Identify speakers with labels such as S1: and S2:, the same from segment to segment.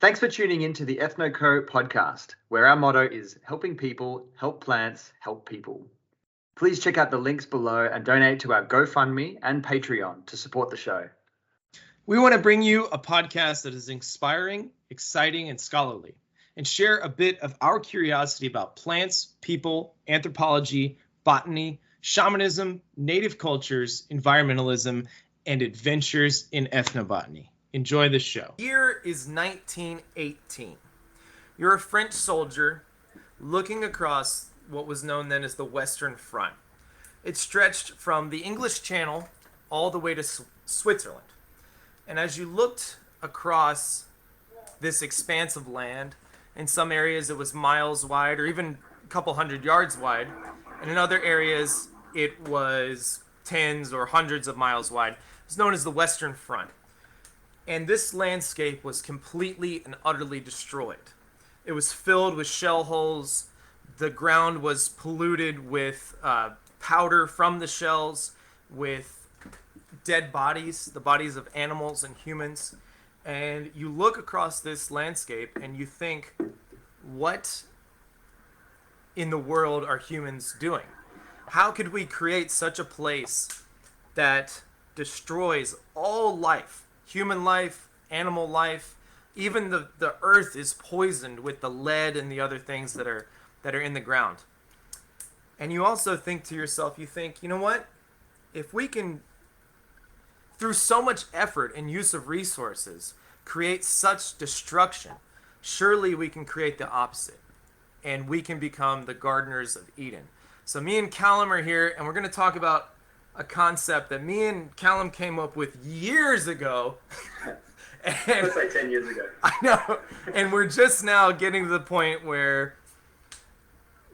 S1: Thanks for tuning in to the EthnoCO podcast, where our motto is helping people, help plants, help people. Please check out the links below and donate to our GoFundMe and Patreon to support the show.
S2: We want to bring you a podcast that is inspiring, exciting, and scholarly, and share a bit of our curiosity about plants, people, anthropology, botany, shamanism, native cultures, environmentalism, and adventures in ethnobotany. Enjoy the show. Year is 1918. You're a French soldier looking across what was known then as the Western Front. It stretched from the English Channel all the way to Switzerland. And as you looked across this expanse of land, in some areas it was miles wide or even a couple hundred yards wide, and in other areas it was tens or hundreds of miles wide. It's known as the Western Front. And this landscape was completely and utterly destroyed. It was filled with shell holes. The ground was polluted with powder from the shells, with dead bodies, the bodies of animals and humans. And you look across this landscape and you think, what in the world are humans doing? How could we create such a place that destroys all life? Human life, animal life, even the earth is poisoned with the lead and the other things that are in the ground. And you also think to yourself, you think, you know what? If we can, through so much effort and use of resources, create such destruction, surely we can create the opposite. And we can become the gardeners of Eden. So me and Callum are here, and we're going to talk about a concept that me and Callum came up with years ago.
S3: It was like 10 years ago.
S2: I know. And we're just now getting to the point where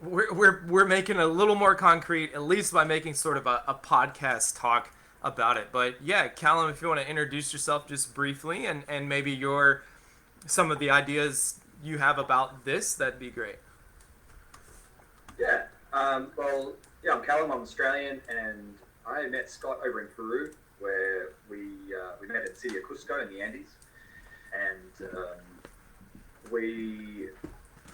S2: we're making it a little more concrete, at least by making sort of a podcast talk about it. But yeah, Callum, if you want to introduce yourself just briefly and maybe some of the ideas you have about this, that'd be great.
S3: Yeah. I'm Callum. I'm Australian, and I met Scott over in Peru, where we met at the city of Cusco in the Andes, and we,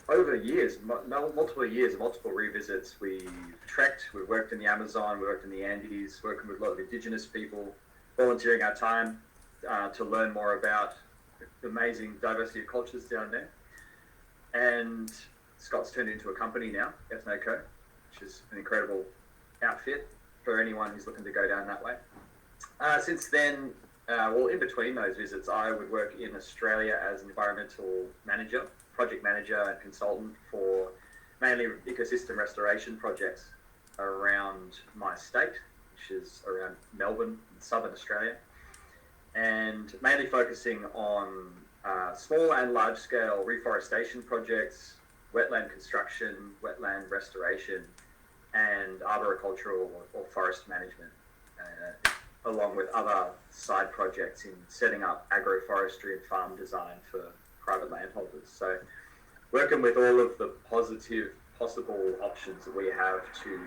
S3: over the years, multiple years, multiple revisits, we've trekked, we've worked in the Amazon, we worked in the Andes, working with a lot of indigenous people, volunteering our time to learn more about the amazing diversity of cultures down there. And Scott's turned into a company now, EthnoCO, which is an incredible outfit for anyone who's looking to go down that way. Since then, in between those visits, I would work in Australia as an environmental manager, project manager and consultant for mainly ecosystem restoration projects around my state, which is around Melbourne, in southern Australia, and mainly focusing on small and large scale reforestation projects, wetland construction, wetland restoration, and arboricultural or forest management, along with other side projects in setting up agroforestry and farm design for private landholders. So working with all of the positive possible options that we have to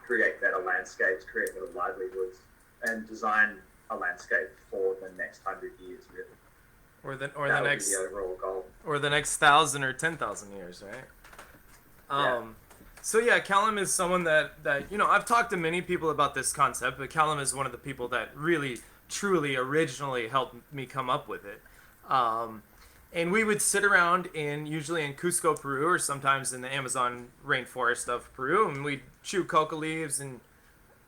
S3: create better landscapes, create better livelihoods, and design a landscape for the next 100 years, really.
S2: Or the
S3: next, be the overall goal.
S2: Or the next 1,000 or 10,000 years, right?
S3: Yeah.
S2: So yeah, Callum is someone that I've talked to many people about this concept, but Callum is one of the people that really, truly, originally helped me come up with it. And we would sit around usually in Cusco, Peru, or sometimes in the Amazon rainforest of Peru, and we'd chew coca leaves and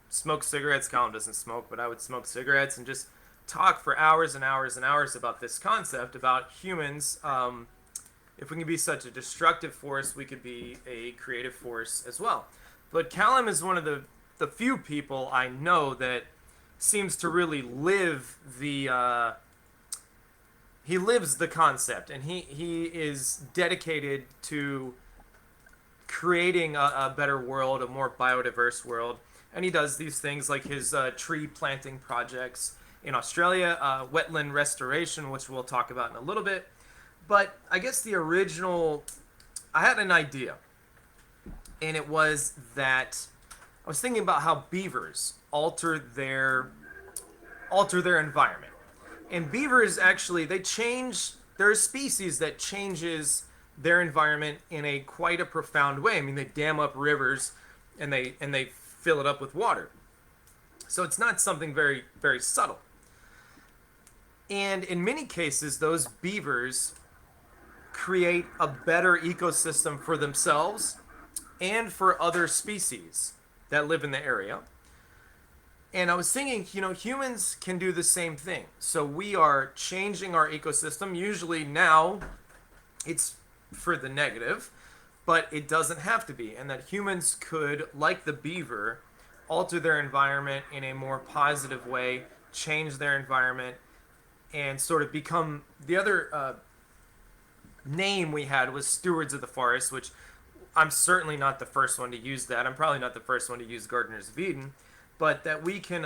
S2: smoke cigarettes. Callum doesn't smoke, but I would smoke cigarettes and just talk for hours and hours and hours about this concept, about humans. If we can be such a destructive force, we could be a creative force as well. But Callum is one of the few people I know that seems to really live he lives the concept, and he is dedicated to creating a better world, a more biodiverse world. And he does these things like his tree planting projects in Australia, wetland restoration, which we'll talk about in a little bit. But I guess I had an idea, and it was that I was thinking about how beavers alter their environment. And beavers actually, they change there are species that changes their environment in a quite a profound way. I mean, they dam up rivers and they fill it up with water. So it's not something very, very subtle. And in many cases, those beavers create a better ecosystem for themselves and for other species that live in the area. And I was thinking, humans can do the same thing. So we are changing our ecosystem. Usually now it's for the negative, but it doesn't have to be. And that humans could, like the beaver, alter their environment in a more positive way, change their environment, and sort of become the other name we had was stewards of the forest, which I'm certainly not the first one to use that. I'm probably not the first one to use Gardeners of Eden, but that we can,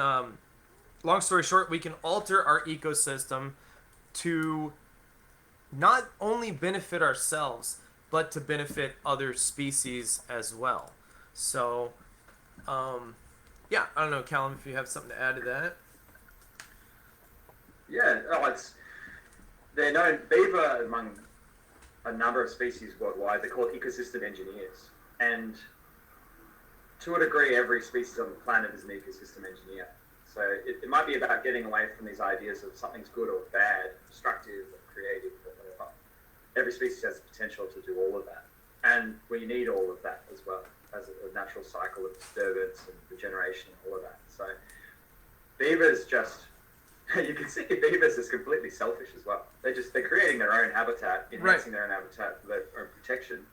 S2: long story short, we can alter our ecosystem to not only benefit ourselves, but to benefit other species as well. So, yeah, I don't know, Callum, if you have something to add to that.
S3: Yeah, they're known, beaver among a number of species worldwide, they're called ecosystem engineers. And to a degree, every species on the planet is an ecosystem engineer. So it might be about getting away from these ideas of something's good or bad, destructive or creative or whatever. Every species has the potential to do all of that. And we need all of that as well, as a natural cycle of disturbance and regeneration and all of that. So beavers just, you can see beavers as completely selfish as well. They're creating their own habitat, enhancing their own habitat for their own protection.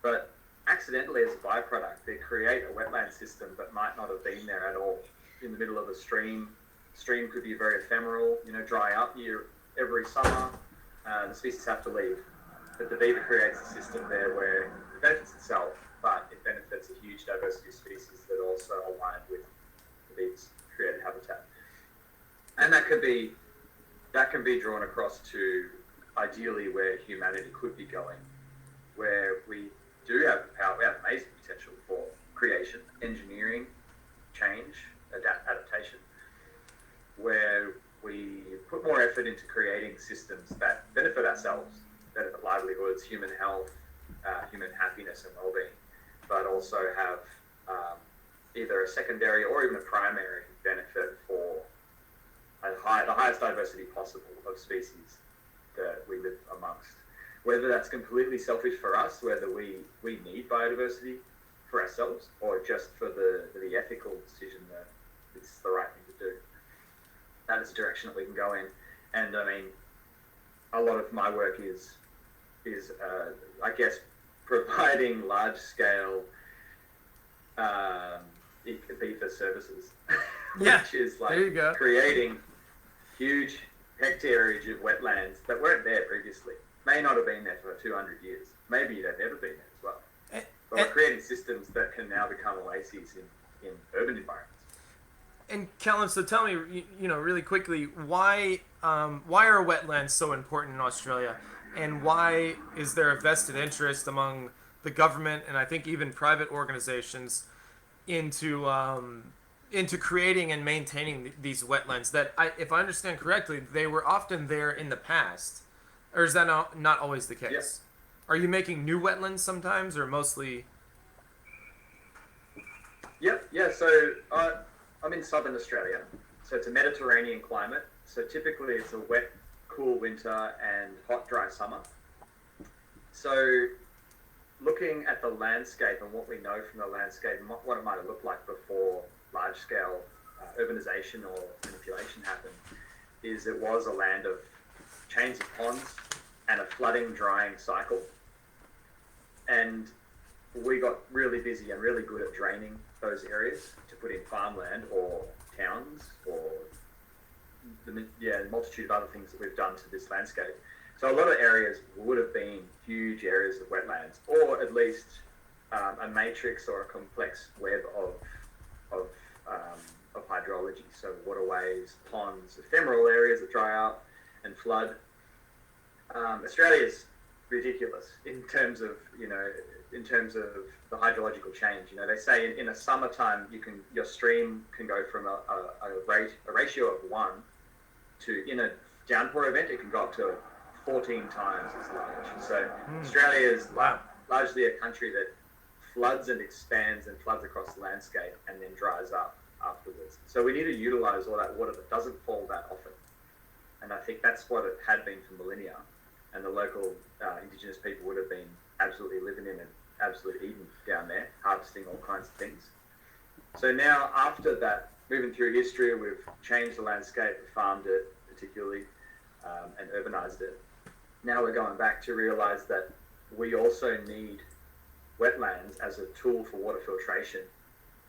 S3: But accidentally, as a byproduct, they create a wetland system that might not have been there at all. In the middle of a stream, stream could be very ephemeral, dry up every summer. The species have to leave. But the beaver creates a system there where it benefits itself, but it benefits a huge diversity of species that also align with the beaver's created habitat. And that can be drawn across to ideally where humanity could be going, where we do have the power, we have amazing potential for creation, engineering, change, adaptation, where we put more effort into creating systems that benefit ourselves, benefit livelihoods, human health, human happiness and well-being, but also have either a secondary or even a primary benefit for the highest diversity possible of species that we live amongst. Whether that's completely selfish for us, whether we need biodiversity for ourselves, or just for the ethical decision that it's the right thing to do. That is a direction that we can go in. And I mean, a lot of my work is I guess, providing large-scale beaver services, which is like creating huge hectareage of wetlands that weren't there previously. May not have been there for 200 years. Maybe they've never been there as well. But we're creating systems that can now become oases in urban environments.
S2: And Callum, so tell me, really quickly, why are wetlands so important in Australia, and why is there a vested interest among the government and I think even private organizations into creating and maintaining these wetlands that, if I understand correctly, they were often there in the past, or is that not always the case?
S3: Yes.
S2: Are you making new wetlands sometimes, or mostly?
S3: Yep. Yeah. So I'm in southern Australia, so it's a Mediterranean climate. So typically it's a wet, cool winter and hot, dry summer. So looking at the landscape and what we know from the landscape and what it might have looked like before large-scale urbanization or manipulation happened, is it was a land of chains of ponds and a flooding, drying cycle. And we got really busy and really good at draining those areas to put in farmland or towns or the multitude of other things that we've done to this landscape. So a lot of areas would have been huge areas of wetlands, or at least a matrix or a complex web of hydrology. So waterways, ponds, ephemeral areas that dry out and flood. Australia's ridiculous in terms of the hydrological change. They say in a summertime your stream can go from a ratio of 1 to, in a downpour event, it can go up to 14 times as large. So Australia is largely a country that floods and expands and floods across the landscape and then dries up afterwards. So we need to utilize all that water that doesn't fall that often. And I think that's what it had been for millennia. And the local indigenous people would have been absolutely living in an absolute Eden down there, harvesting all kinds of things. So now, after that, moving through history, we've changed the landscape, farmed it particularly, and urbanized it. Now we're going back to realize that we also need wetlands as a tool for water filtration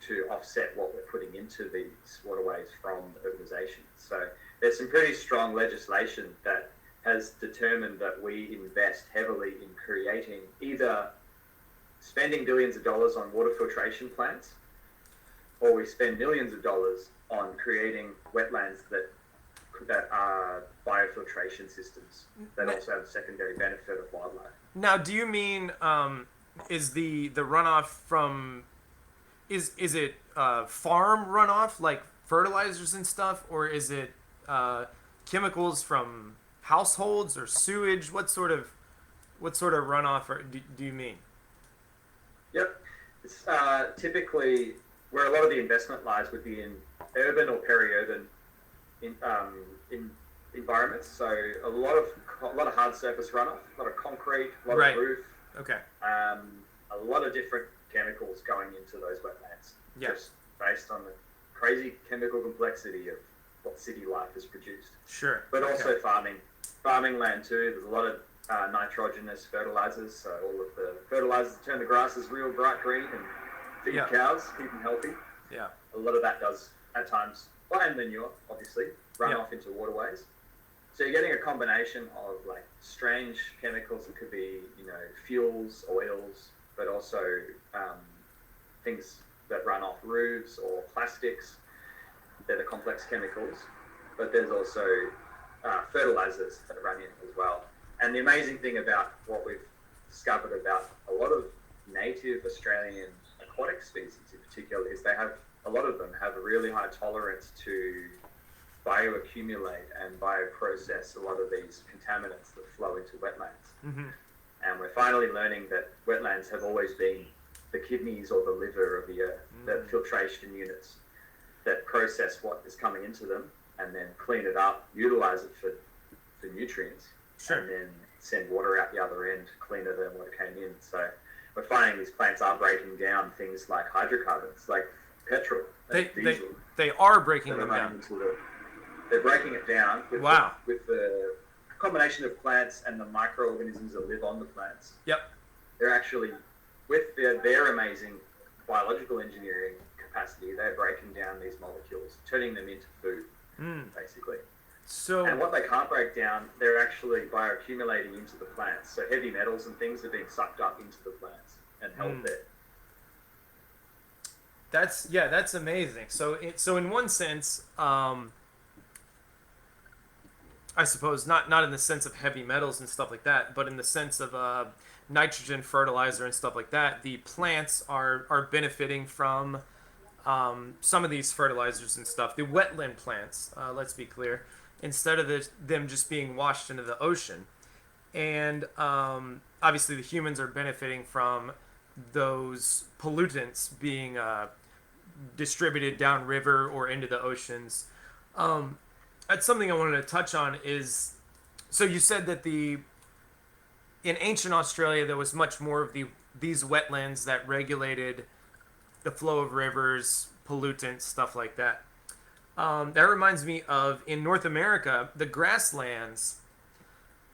S3: to offset what we're putting into these waterways from urbanization. So there's some pretty strong legislation that has determined that we invest heavily in creating either spending billions of dollars on water filtration plants, or we spend millions of dollars on creating wetlands that are biofiltration systems that also have a secondary benefit of wildlife.
S2: Now, do you mean is the runoff from is it farm runoff like fertilizers and stuff, or is it chemicals from households or sewage? What sort of runoff do you mean?
S3: Yep, it's typically where a lot of the investment lies would be in urban or peri-urban in environments. So a lot of hard surface runoff, a lot of concrete, a lot of roof.
S2: Okay.
S3: A lot of different chemicals going into those wetlands.
S2: Yes.
S3: Just based on the crazy chemical complexity of what city life has produced.
S2: Sure.
S3: But also farming land too. There's a lot of nitrogenous fertilizers. So all of the fertilizers turn the grasses real bright green and feed cows, keep them healthy.
S2: Yeah.
S3: A lot of that does at times, and manure obviously, run off into waterways. So you're getting a combination of like strange chemicals that could be, fuels, oils, but also things that run off roofs or plastics. They're the complex chemicals, but there's also fertilizers that run in as well. And the amazing thing about what we've discovered about a lot of native Australian aquatic species in particular is a lot of them have a really high tolerance to bioaccumulate and bioprocess a lot of these contaminants that flow into wetlands.
S2: Mm-hmm.
S3: And we're finally learning that wetlands have always been the kidneys or the liver of the earth, the filtration units that process what is coming into them and then clean it up, utilize it for nutrients, and then send water out the other end cleaner than what came in. So we're finding these plants are breaking down things like hydrocarbons, like petrol, diesel.
S2: They are breaking them down.
S3: They're breaking it down with the combination of plants and the microorganisms that live on the plants.
S2: Yep.
S3: They're actually, with their amazing biological engineering capacity, they're breaking down these molecules, turning them into food, basically. And what they can't break down, they're actually bioaccumulating into the plants. So heavy metals and things are being sucked up into the plants and held there.
S2: That's amazing. So in one sense, I suppose not in the sense of heavy metals and stuff like that, but in the sense of nitrogen fertilizer and stuff like that, the plants are benefiting from some of these fertilizers and stuff. The wetland plants, let's be clear, instead of them just being washed into the ocean. And obviously the humans are benefiting from those pollutants being distributed downriver or into the oceans. That's something I wanted to touch on is, so you said that in ancient Australia, there was much more of these wetlands that regulated the flow of rivers, pollutants, stuff like that. That reminds me of, in North America, the grasslands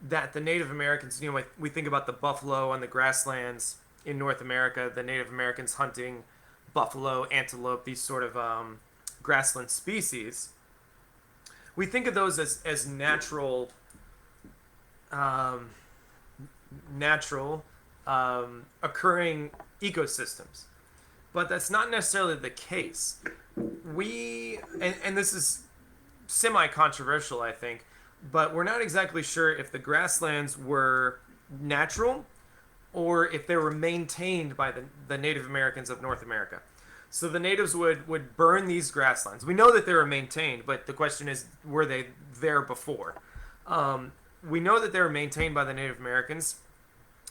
S2: that the Native Americans, we think about the buffalo on the grasslands in North America, the Native Americans hunting buffalo, antelope, these sort of grassland species. We think of those as natural occurring ecosystems, but that's not necessarily the case. And this is semi-controversial, I think, but we're not exactly sure if the grasslands were natural or if they were maintained by the Native Americans of North America. So the natives would burn these grasslands. We know that they were maintained, but the question is, were they there before? we know that they were maintained by the Native Americans,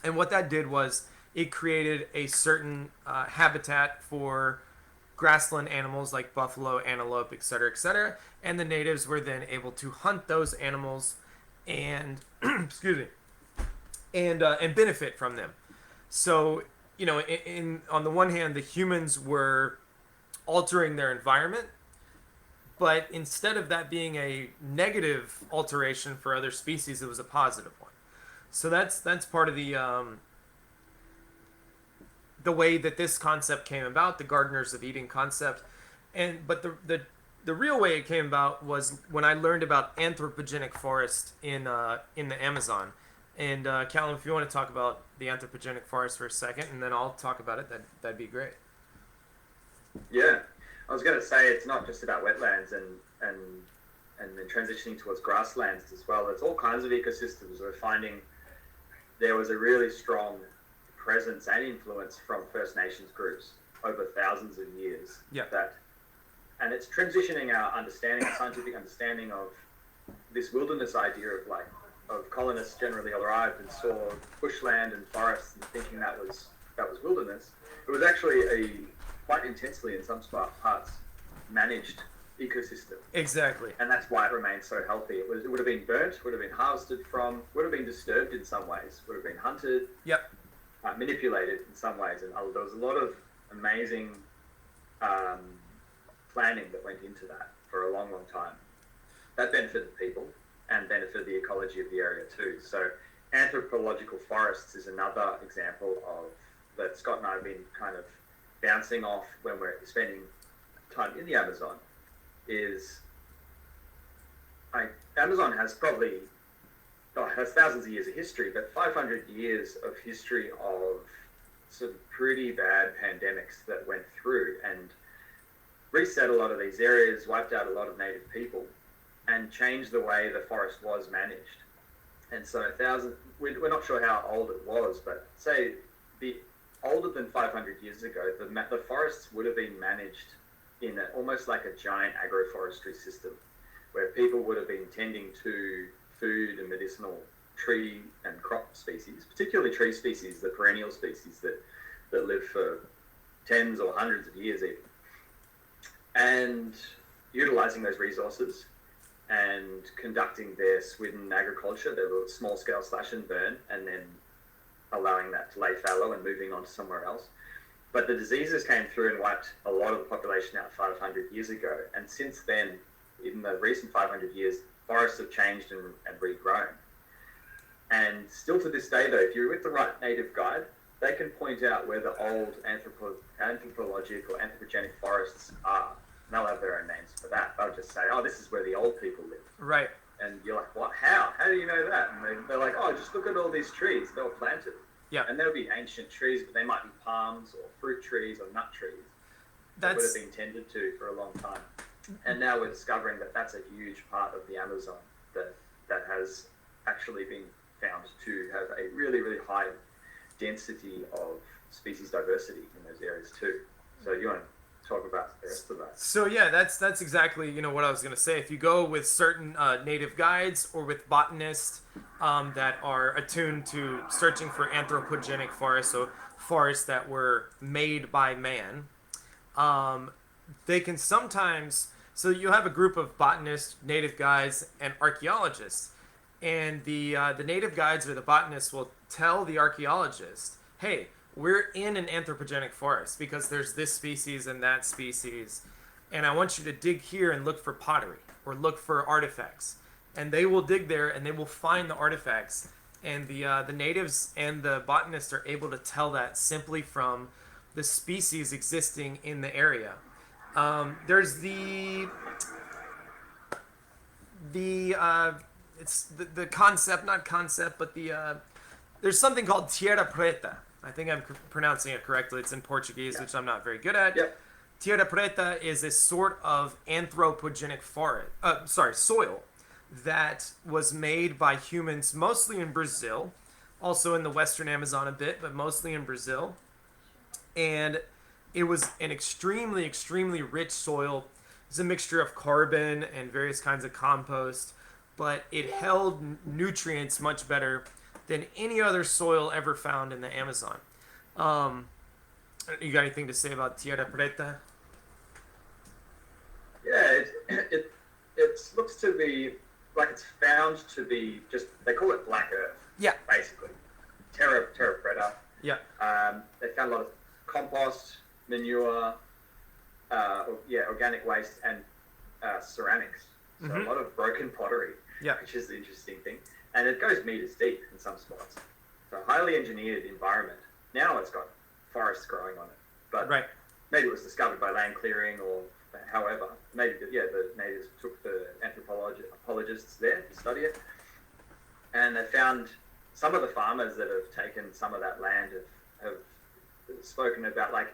S2: and what that did was it created a certain habitat for grassland animals like buffalo, antelope, etc., etc., and the natives were then able to hunt those animals and excuse me, and benefit from them. So, on the one hand, the humans were altering their environment, but instead of that being a negative alteration for other species, it was a positive one. So that's part of the way that this concept came about, the Gardeners of Eden concept. But the real way it came about was when I learned about anthropogenic forest in the Amazon. And Callum, if you want to talk about the anthropogenic forest for a second, and then I'll talk about it, that'd be great.
S3: Yeah, I was going to say it's not just about wetlands and then transitioning towards grasslands as well. There's all kinds of ecosystems. We're finding there was a really strong presence and influence from First Nations groups over thousands of years.
S2: Yeah.
S3: And it's transitioning our understanding, our scientific understanding of this wilderness idea of colonists generally arrived and saw bushland and forests and thinking that was wilderness. It was actually a quite intensely in some parts managed ecosystem.
S2: Exactly.
S3: And that's why it remains so healthy. It would have been burnt, would have been harvested from, would have been disturbed in some ways, would have been hunted.
S2: Yep.
S3: Manipulated in some ways, and there was a lot of amazing planning that went into that for a long time. That benefited people and benefited the ecology of the area too. So anthropological forests is another example of that Scott and I have been kind of bouncing off when we're spending time in the Amazon. Amazon has has thousands of years of history, but 500 years of history of some pretty bad pandemics that went through and reset a lot of these areas, wiped out a lot of native people, and changed the way the forest was managed. And so we're not sure how old it was, but say older than 500 years ago, the forests would have been managed in almost like a giant agroforestry system, where people would have been tending to food and medicinal tree and crop species, particularly tree species, the perennial species that live for tens or hundreds of years even, and utilizing those resources and conducting their swidden agriculture, their little small scale slash and burn, and then allowing that to lay fallow and moving on to somewhere else. But the diseases came through and wiped a lot of the population out 500 years ago. And since then, in the recent 500 years, forests have changed and regrown. And still to this day, though, if you're with the right native guide, they can point out where the old anthropological, anthropogenic forests are. And they'll have their own names for that. They'll just say, oh, this is where the old people lived.
S2: Right.
S3: And you're like, what? How? How do you know that? And they're like, oh, just look at all these trees. They were planted.
S2: Yeah.
S3: And there'll be ancient trees, but they might be palms or fruit trees or nut trees that would have been tended to for a long time. And now we're discovering that that's a huge part of the Amazon that has actually been found to have a really, really high density of species diversity in those areas too. So you want to talk about the rest of that?
S2: So yeah, that's exactly what I was going to say. If you go with certain native guides or with botanists that are attuned to searching for anthropogenic forests, so forests that were made by man, they can sometimes. So you have a group of botanists, native guides, and archaeologists, and the native guides or the botanists will tell the archaeologist, "Hey, we're in an anthropogenic forest because there's this species and that species, and I want you to dig here and look for pottery or look for artifacts." And they will dig there and they will find the artifacts, and the natives and the botanists are able to tell that simply from the species existing in the area. There's it's the concept, not concept, but there's something called tierra preta. I think I'm pronouncing it correctly. It's in Portuguese, which I'm not very good at.
S3: Yep.
S2: Tierra preta is a sort of anthropogenic soil that was made by humans, mostly in Brazil, also in the Western Amazon a bit, but mostly in Brazil. And it was an extremely, extremely rich soil. It's a mixture of carbon and various kinds of compost. but it held nutrients much better than any other soil ever found in the Amazon. You got anything to say about Tierra Preta?
S3: Yeah, it looks to be like it's found to be just, they call it black earth.
S2: Yeah.
S3: Basically. Terra Preta.
S2: Yeah.
S3: They found a lot of compost, manure, organic waste, and ceramics. So a lot of broken pottery, which is the interesting thing. And it goes meters deep in some spots. So a highly engineered environment. Now it's got forests growing on it. But maybe it was discovered by land clearing or however. Maybe, the natives took the anthropologists there to study it. And they found some of the farmers that have taken some of that land have spoken about, like,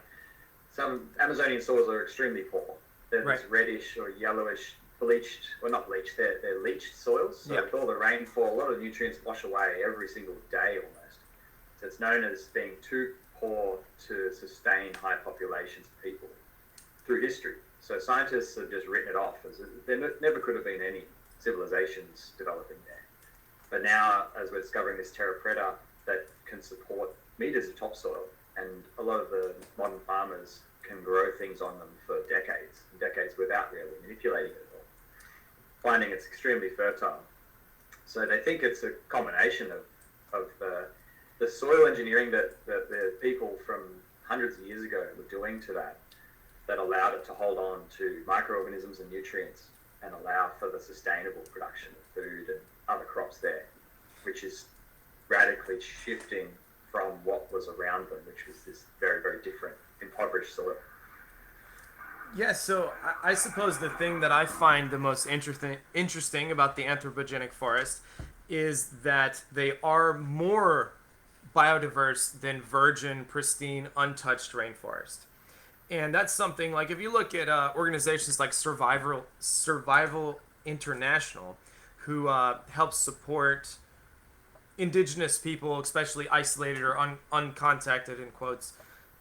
S3: some Amazonian soils are extremely poor. They're this reddish or yellowish, bleached, well, not bleached, they're leached soils. So with all the rainfall, a lot of nutrients wash away every single day almost. So it's known as being too poor to sustain high populations of people through history. So scientists have just written it off as there never could have been any civilizations developing there. But now, as we're discovering this Terra Preta that can support meters of topsoil, and a lot of the modern farmers can grow things on them for decades and decades without really manipulating it at all, finding it's extremely fertile. So they think it's a combination of the soil engineering that the people from hundreds of years ago were doing to that allowed it to hold on to microorganisms and nutrients and allow for the sustainable production of food and other crops there, which is radically shifting from what was around them, which was this very, very different, impoverished soil.
S2: Yeah, so I suppose the thing that I find the most interesting about the anthropogenic forest is that they are more biodiverse than virgin, pristine, untouched rainforest. And that's something, like, if you look at organizations like Survival International, who helps support indigenous people, especially isolated or uncontacted, in quotes,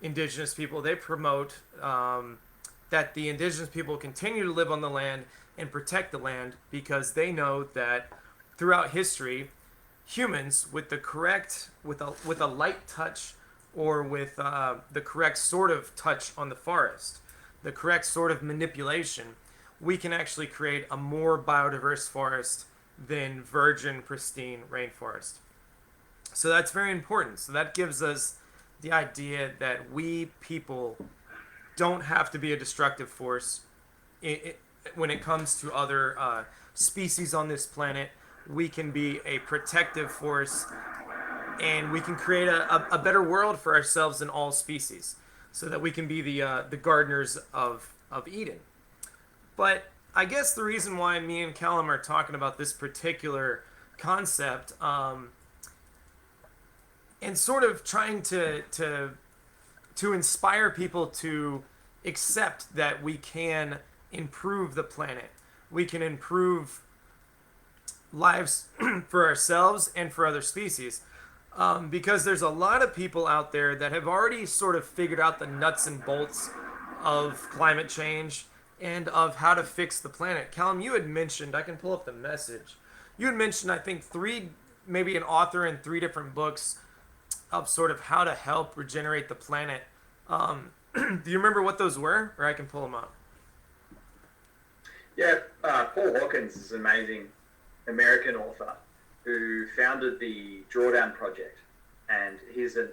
S2: indigenous people, they promote that the indigenous people continue to live on the land and protect the land because they know that throughout history, humans with the correct, with a light touch or with the correct sort of touch on the forest, the correct sort of manipulation, we can actually create a more biodiverse forest than virgin, pristine rainforest. So that's very important. So that gives us the idea that we people don't have to be a destructive force when it comes to other species on this planet. We can be a protective force, and we can create a better world for ourselves and all species, so that we can be the gardeners of Eden. But I guess the reason why me and Callum are talking about this particular concept, and sort of trying to inspire people to accept that we can improve the planet, we can improve lives for ourselves and for other species, because there's a lot of people out there that have already sort of figured out the nuts and bolts of climate change and of how to fix the planet. Callum, you had mentioned, I can pull up the message, you had mentioned, I think, maybe an author in 3 different books of sort of how to help regenerate the planet. Do you remember what those were? Or I can pull them up.
S3: Yeah, Paul Hawkins is an amazing American author who founded the Drawdown Project, and he's an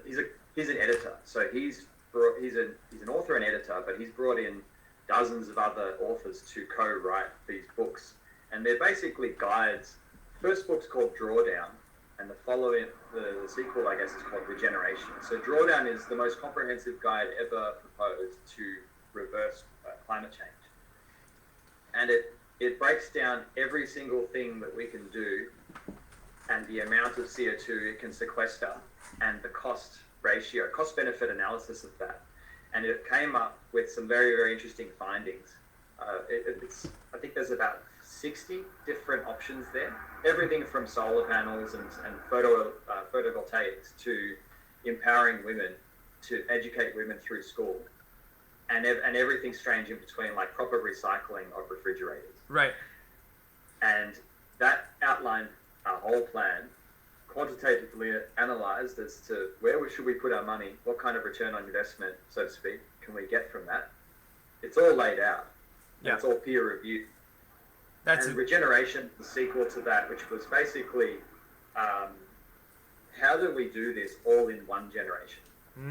S3: editor. So he's an author and editor, but he's brought in dozens of other authors to co-write these books, and they're basically guides. First book's called Drawdown, and the sequel, I guess, is called Regeneration. So Drawdown is the most comprehensive guide ever proposed to reverse climate change. And it breaks down every single thing that we can do and the amount of CO2 it can sequester and the cost benefit analysis of that. And it came up with some very, very interesting findings. I think there's about 60 different options there. Everything from solar panels and photovoltaics to empowering women, to educate women through school, and everything strange in between, like proper recycling of refrigerators.
S2: Right.
S3: And that outlined our whole plan, quantitatively analyzed as to where should we put our money, what kind of return on investment, so to speak, can we get from that. It's all laid out. Yeah. It's all peer reviewed. And regeneration, the sequel to that, which was basically, how do we do this all in one generation?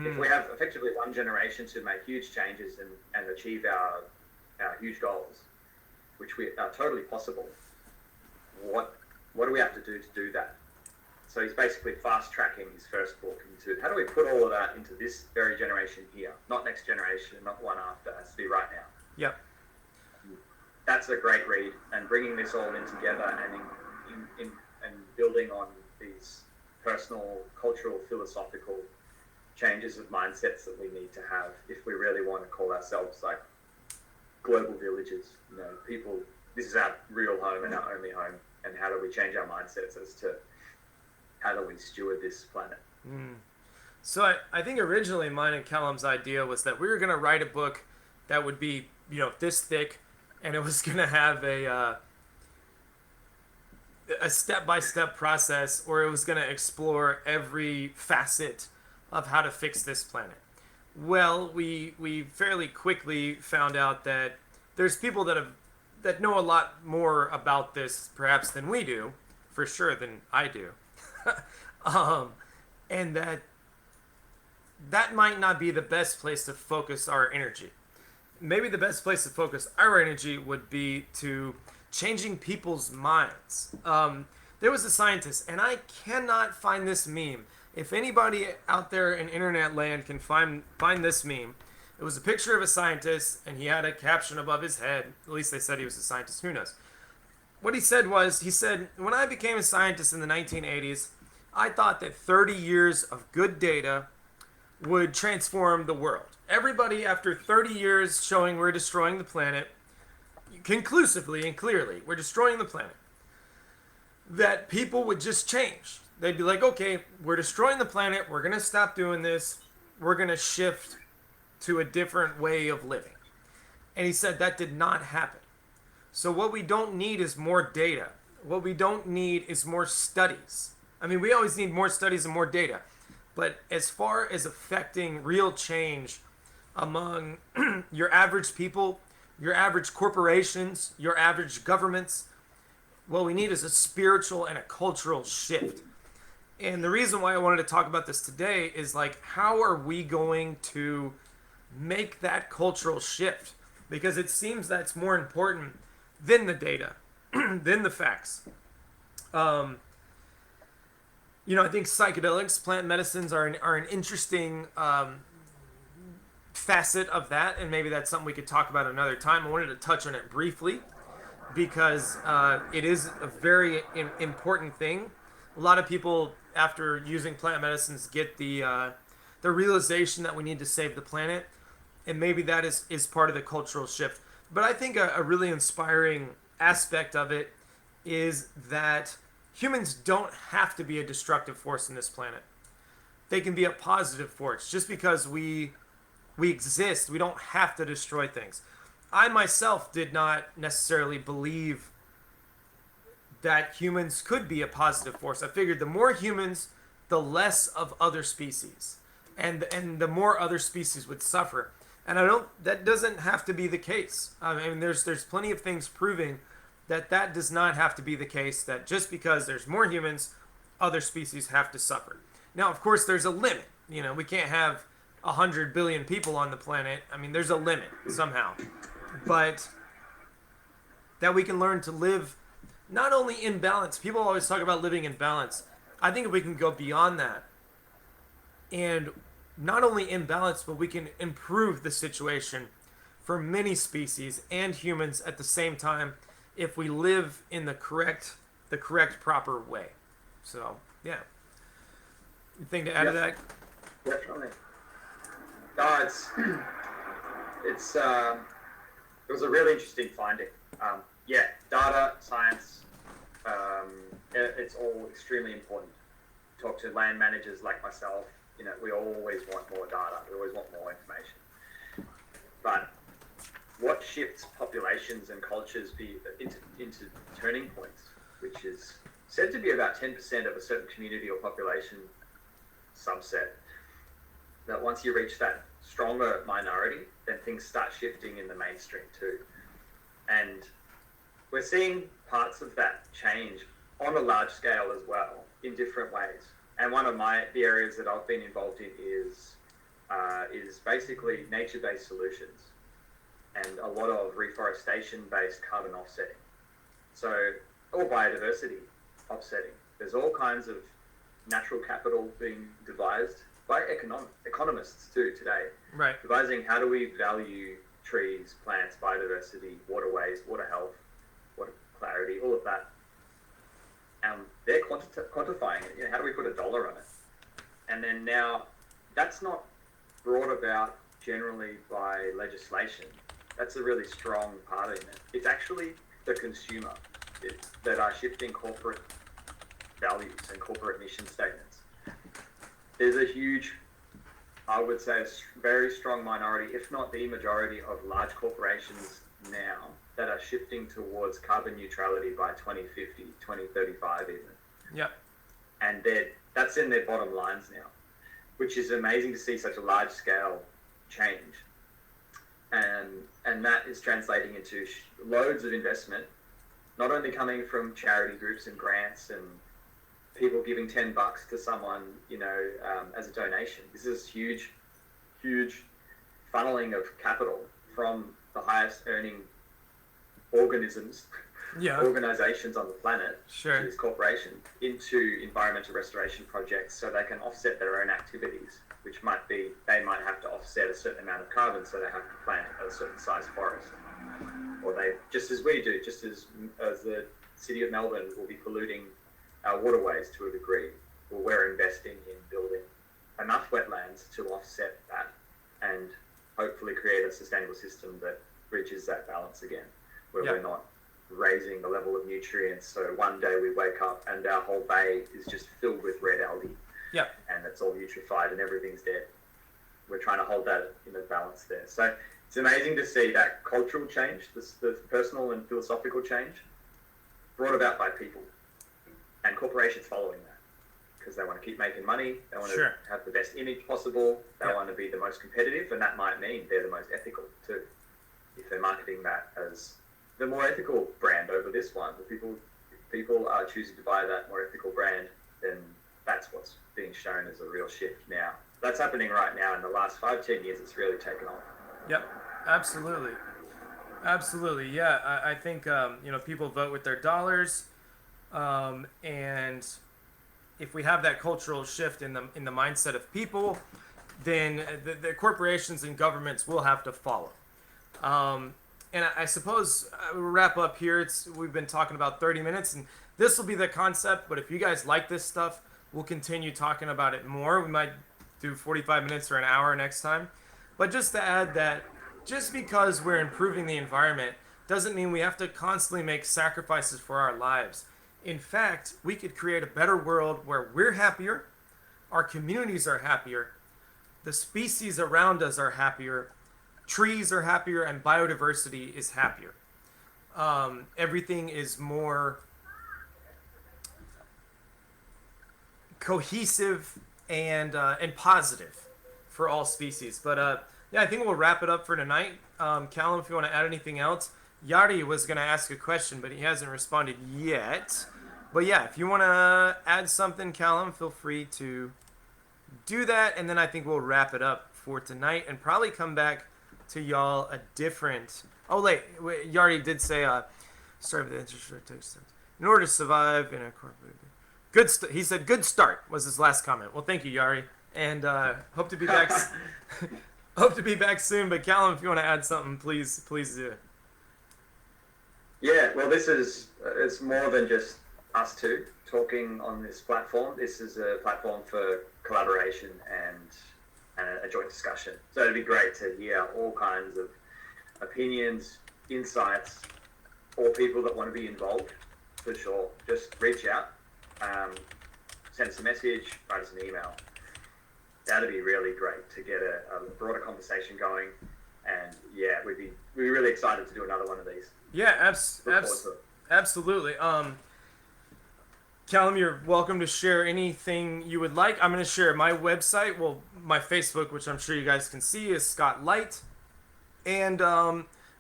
S3: If we have effectively one generation to make huge changes and achieve our huge goals, which are totally possible, what do we have to do that? So he's basically fast tracking his first book into how do we put all of that into this very generation here, not next generation, not one after, it has to be right now.
S2: Yep.
S3: That's a great read, and bringing this all in together and building on these personal, cultural, philosophical changes of mindsets that we need to have if we really want to call ourselves like global villages. You know, people, this is our real home and our only home, and how do we change our mindsets as to how do we steward this planet?
S2: So I think originally mine and Callum's idea was that we were going to write a book that would be, this thick, and it was going to have a step-by-step process, or it was going to explore every facet of how to fix this planet. Well, we fairly quickly found out that there's people that know a lot more about this perhaps than we do, for sure than I do, and that might not be the best place to focus our energy. Maybe the best place to focus our energy would be to changing people's minds. There was a scientist, and I cannot find this meme. If anybody out there in internet land can find this meme, it was a picture of a scientist, and he had a caption above his head. At least they said he was a scientist. Who knows? What he said, when I became a scientist in the 1980s, I thought that 30 years of good data would transform the world. Everybody, after 30 years showing we're destroying the planet, conclusively and clearly, we're destroying the planet, that people would just change. They'd be like, okay, we're destroying the planet, we're going to stop doing this, we're going to shift to a different way of living. And he said that did not happen. So what we don't need is more data. What we don't need is more studies. I mean, we always need more studies and more data. But as far as affecting real change among your average people, your average corporations, your average governments, what we need is a spiritual and a cultural shift. And the reason why I wanted to talk about this today is how are we going to make that cultural shift? Because it seems that's more important than the data, than the facts. I think psychedelics, plant medicines are an interesting facet of that, and maybe that's something we could talk about another time. I wanted to touch on it briefly because it is a very important thing. A lot of people, after using plant medicines, get the realization that we need to save the planet, and maybe that is part of the cultural shift. But I think a really inspiring aspect of it is that humans don't have to be a destructive force in this planet. They can be a positive force. Just because we exist, we don't have to destroy things. I myself did not necessarily believe that humans could be a positive force. I figured the more humans, the less of other species, and the more other species would suffer. And that doesn't have to be the case. I mean, there's plenty of things proving that does not have to be the case, that just because there's more humans, other species have to suffer. Now, of course, there's a limit. We can't have 100 billion people on the planet. I mean, there's a limit somehow. But that we can learn to live not only in balance. People always talk about living in balance. I think if we can go beyond that and not only in balance, but we can improve the situation for many species and humans at the same time if we live in the correct proper way. So, yeah. Anything to add to that?
S3: Definitely. No, it was a really interesting finding. Data, science, it's all extremely important. Talk to land managers like myself. We always want more data. We always want more information. But what shifts populations and cultures into turning points which is said to be about 10% of a certain community or population subset. That once you reach that stronger minority, then things start shifting in the mainstream too. And we're seeing parts of that change on a large scale as well in different ways. And one of the areas that I've been involved in is basically nature-based solutions and a lot of reforestation-based carbon offsetting. So, or biodiversity offsetting. There's all kinds of natural capital being devised by economists too today.
S2: Right.
S3: Devising how do we value trees, plants, biodiversity, waterways, water health, water clarity, all of that. They're quantifying it. How do we put a dollar on it? And then now, that's not brought about generally by legislation. That's a really strong part in it. It's actually the consumer that are shifting corporate values and corporate mission statements. There's a huge, I would say, very strong minority, if not the majority, of large corporations now that are shifting towards carbon neutrality by 2050, 2035 even.
S2: Yeah.
S3: And that's in their bottom lines now, which is amazing to see such a large scale change. And that is translating into loads of investment, not only coming from charity groups and grants and people giving $10 to someone, as a donation. This is huge funneling of capital from the highest earning organisms, organizations on the planet,
S2: sure,
S3: these corporations, into environmental restoration projects so they can offset their own activities, which they might have to offset a certain amount of carbon, so they have to plant a certain size forest. Or they, just as we do, just as the city of Melbourne will be polluting our waterways to a degree, well, we're investing in building enough wetlands to offset that and hopefully create a sustainable system that reaches that balance again, where we're not raising the level of nutrients. So one day we wake up and our whole bay is just filled with red algae.
S2: Yeah.
S3: And it's all eutrophied and everything's dead. We're trying to hold that in a balance there. So it's amazing to see that cultural change, the personal and philosophical change, brought about by people and corporations following that because they want to keep making money. They want to have the best image possible. They want to be the most competitive, and that might mean they're the most ethical too. If they're marketing that as the more ethical brand over this one, if people are choosing to buy that more ethical brand, then that's what's being shown as a real shift now. That's happening right now. In the last 5-10 years, it's really taken off.
S2: Yep, absolutely. Yeah, I think people vote with their dollars, and if we have that cultural shift in the mindset of people, then the corporations and governments will have to follow. And I suppose we'll wrap up here. We've been talking about 30 minutes, and this will be the concept. But if you guys like this stuff, we'll continue talking about it more. We might do 45 minutes or an hour next time. But just to add that just because we're improving the environment doesn't mean we have to constantly make sacrifices for our lives. In fact, we could create a better world where we're happier, our communities are happier, the species around us are happier, trees are happier, and biodiversity is happier. Everything is more cohesive and positive for all species. But I think we'll wrap it up for tonight. Callum, if you want to add anything else. Yari was going to ask a question, but he hasn't responded yet. But yeah, if you want to add something, Callum, feel free to do that. And then I think we'll wrap it up for tonight and probably come back to y'all a different... Oh, wait, Yari did say, sorry for the interest rate text. In order to survive in a corporate... He said, good start was his last comment. Well, thank you, Yari. And hope to be back hope to be back soon. But Callum, if you want to add something, please do.
S3: Yeah, well, it's more than just us two talking on this platform. This is a platform for collaboration and a joint discussion. So it'd be great to hear all kinds of opinions, insights, or people that want to be involved, for sure. Just reach out, send us a message, write us an email. That'd be really great to get a broader conversation going. And yeah, we'd be really excited to do another one of these.
S2: Yeah, absolutely. Callum, you're welcome to share anything you would like. I'm going to share my website. Well, my Facebook, which I'm sure you guys can see, is Scott Light. And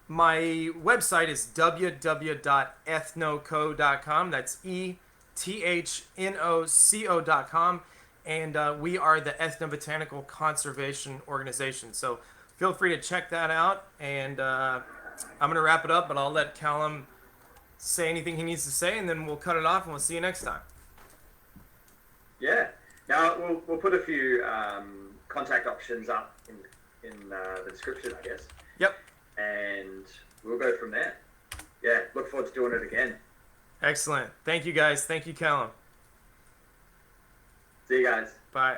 S2: my website is www.ethnoco.com. That's ETHNOCO.com. And we are the Ethnobotanical Conservation Organization. So feel free to check that out. And I'm going to wrap it up, but I'll let Callum say anything he needs to say, and then we'll cut it off, and we'll see you next time.
S3: Yeah. Now we'll put a few contact options up in the description, I guess.
S2: Yep.
S3: And we'll go from there. Yeah. Look forward to doing it again.
S2: Excellent. Thank you, guys. Thank you, Callum.
S3: See you guys.
S2: Bye.